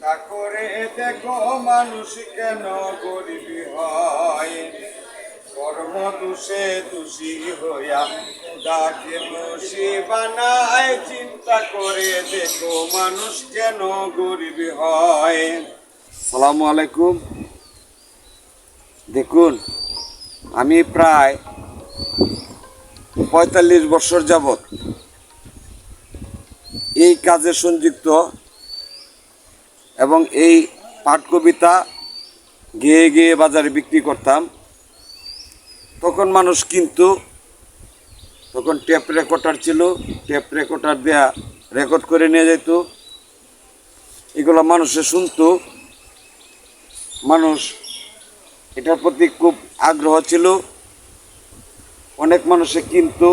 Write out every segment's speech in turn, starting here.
চিন্তা করে দেখো মানুষ কেন গরিব হয়, কর্ম দোষে দোষী হইয়া ডাকে দোষী বানায়। চিন্তা করে দেখো মানুষ কেন গরিব হয়। আসসালামু আলাইকুম। দেখুন, আমি প্রায় ৪৫ বছর যাবৎ এই কাজে সংযুক্ত এবং এই পাঠ কবিতা গেয়ে গেয়ে বাজারে বিক্রি করতাম। তখন মানুষ কিন্তু তখন টেপ রেকর্ডার ছিল, টেপ রেকর্ডার দেয়া রেকর্ড করে নিয়ে যেত, এগুলো মানুষে শুনতো। মানুষ এটার প্রতি খুব আগ্রহ ছিল, অনেক মানুষে কিন্তু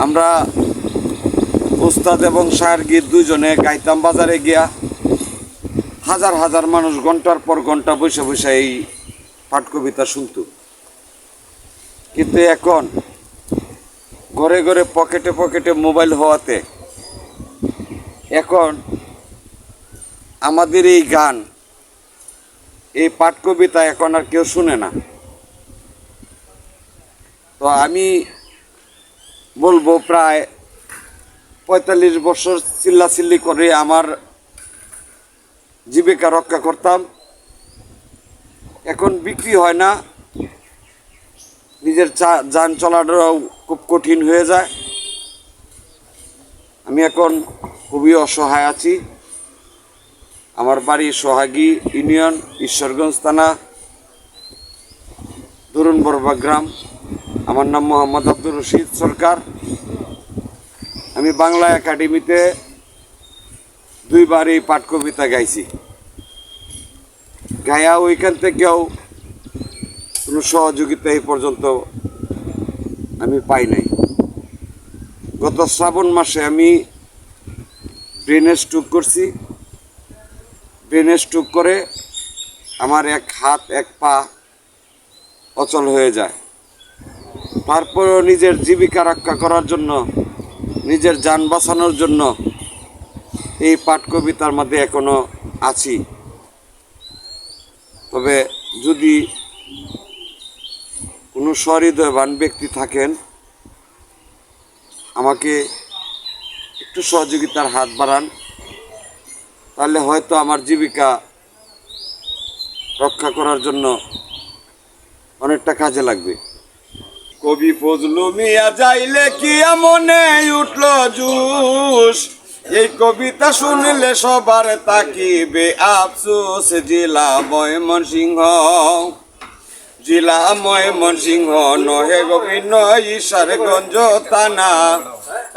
আমরা উস্তাদ এবং শায়ের দুইজনে গাইতাম বাজারে গিয়া। হাজার হাজার মানুষ ঘন্টার পর ঘন্টা বসে বসে এই পাঠ কবিতা শুনত। কিন্তু এখন ঘরে ঘরে পকেটে পকেটে মোবাইল হওয়াতে এখন আমাদের এই গান, এই পাঠ কবিতা এখন আর কেউ শুনে না। তো আমি বলবো, প্রায় ৪৫ বছর চিল্লাচিল্লি করে আমার জীবিকা রক্ষা করতাম। এখন বিক্রি হয় না, নিজের যান চলাটাও খুব কঠিন হয়ে যায়। আমি এখন খুবই অসহায় আছি। আমার বাড়ি সোহাগী ইউনিয়ন, ঈশ্বরগঞ্জ থানা, দরুন বড়বা গ্রাম। আমার নাম মোহাম্মদ আব্দুর রশিদ সরকার। আমি বাংলা একাডেমিতে 2 বার এই পাঠ কবিতা গাইছি। গায়া ওইখান থেকেও কোনো সহযোগিতা এই পর্যন্ত আমি পাই নাই। গত শ্রাবণ মাসে আমি ব্রেনে স্ট্রোক করছি। ব্রেনে স্ট্রোক করে আমার এক হাত এক পা অচল হয়ে যায়। তারপরেও নিজের জীবিকা রক্ষা করার জন্য, নিজের যান বাঁচানোর জন্য এই পাঠ কবিতার মধ্যে এখনো আছি। তবে যদি কোনো সহৃদয়বান ব্যক্তি থাকেন, আমাকে একটু সহযোগিতার হাত বাড়ান, তাহলে হয়তো আমার জীবিকা রক্ষা করার জন্য অনেকটা কাজে লাগবে। কবি ফজলু মিয়া যাইলে কি মনে উঠল জুস, এই কবিতা শুনলে সবার তাকিবে আফসোস। জেলা ময়মনসিংহ, জেলা ময়মনসিংহ নহে গোবিন্দ ঈশ্বরগঞ্জ থানা,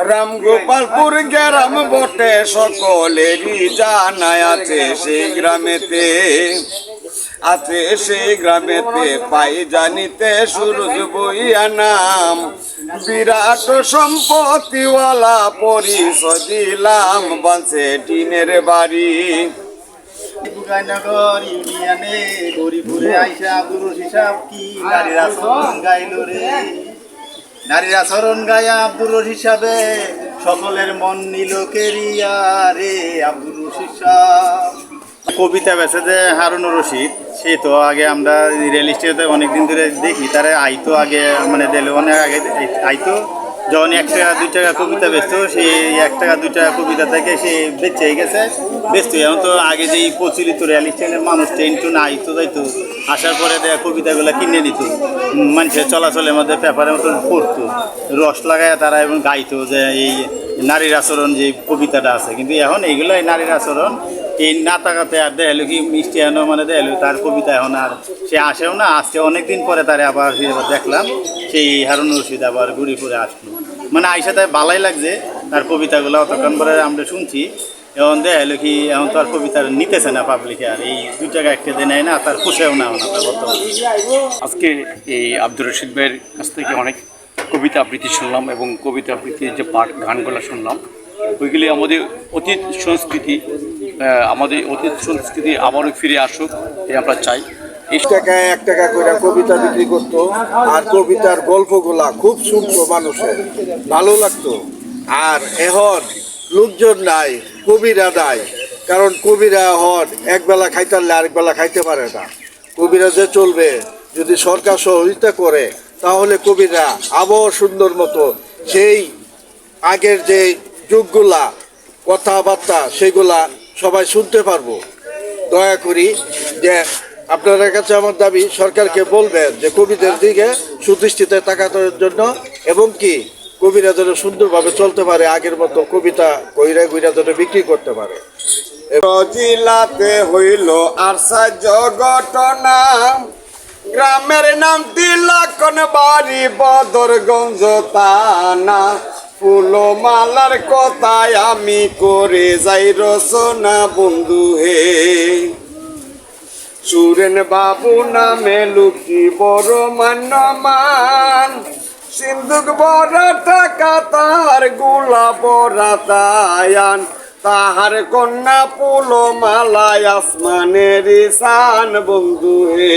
রামগোপালপুর গ্রাম বটে সকলেরই জানায় আছে সেই গ্রামেতে, আছে সেই গ্রামেতে পাই জানিতে সুরজ বইয়া নাম। বিরাট সম্পত্তিওয়ালা পরিচয় দিলাম, বাঁচে টিনের বাড়ি। বুগাইনগর ইউনিয়নে গরিপুরে আইসা আব্দুর রশিদ সাহেব কি নারীর আচরণ গাইল রে, নারীর আচরণ গায়া আব্দুর রশিদ সাহেবে সকলের মন নিল কেরিয়া রে। আব্দুর রশিদ সাহেব কবিতা বেছে যে হারুনুর রশিদ, সে তো আগে আমরা রেল স্টেশনে অনেকদিন ধরে দেখি, তারা আইতো আগে, মানে দিল অনেক আগে আইতো। যখন 1 টাকা 2 টাকা কবিতা বেচতো, সেই 1 টাকা 2 টাকা কবিতা থেকে সে বেঁচে গেছে, বেচতো। এখন তো আগে যেই প্রচলিত রেল স্টেশনের মানুষ ট্রেন টুন আইতো যাইতো, আসার পরে দেয়া কবিতাগুলো কিনে নিত, মানুষের চলাচলের মধ্যে পেপারের মতো পড়তো, রস লাগায় তারা এবং গাইতো যে এই নারীর আচরণ যে কবিতাটা আছে। কিন্তু এখন এইগুলো এই নারীর আচরণ এই না তাকাতে আর দেখালো কি মিষ্টি এনো, মানে দেখালো তার কবিতা এখন আর সে আসেও না। আজকে অনেকদিন পরে তারে আবার দেখলাম, সেই হারুনুর রশিদ আবার ঘুরে ঘুরে আসলো, মানে আইসা তাই ভালোই লাগছে। তার কবিতাগুলো অতক্ষণ পরে আমরা শুনছি, এখন দেখালো কি এখন তো আর কবিতা নিতেছে না পাবলিকে, আর এই 2 টাকা একটা দিয়ে নেয় না, তার খুশেও না না তার বর্তমানে। আজকে এই আব্দুর রশিদ ভাইয়ের কাছ থেকে অনেক কবিতা আবৃত্তি শুনলাম এবং কবিতা আবৃত্তির যে পাঠ গানগুলো শুনলাম, ওইগুলি আমাদের অতীত সংস্কৃতি, আবারও ফিরে আসুক, এই আমরা চাই। 1 টাকায় 1 টাকা করে কবিতা বিক্রি করতো, আর কবিতার গল্পগুলা খুব শুনতো, মানুষের ভালো লাগতো। আর এখন লোকজন নাই, কবিরা নাই, কারণ কবিরা হন একবেলা খাইতে পারলে আরেক বেলা খাইতে পারে না। কবিরা যে চলবে, যদি সরকার সহযোগিতা করে তাহলে কবিরা আবহাওয়া সুন্দর মতো সেই আগের যে যুগগুলা কথাবার্তা সেগুলা সবাই শুনতে পারবো। দয়া করি যে আপনাদের কাছে আমার দাবি, সরকারকে বলবেন যে কবিদের দিকে সুদৃষ্টিতে তাকানোর জন্য, এবং কি কবিরা যেন সুন্দরভাবে চলতে পারে, আগের মতো কবিতা কইরা কইরা যেন বিক্রি করতে পারে। জিলাতে হইল আশ্চর্য ঘটনা, গ্রামের নাম তিলকন বাড়ি বদরগঞ্জ থানা। ফুলমালার কথায় আমি করে যাই রচনা বন্ধু হে, সুরেন বাবু নামে লুকি বড় মান্যমান, সিন্ধুক বড় টাকা তাহার গুলা বড় তায়ান, তাহার কন্যা ফুলমালায় আসমানের শান বন্ধু হে।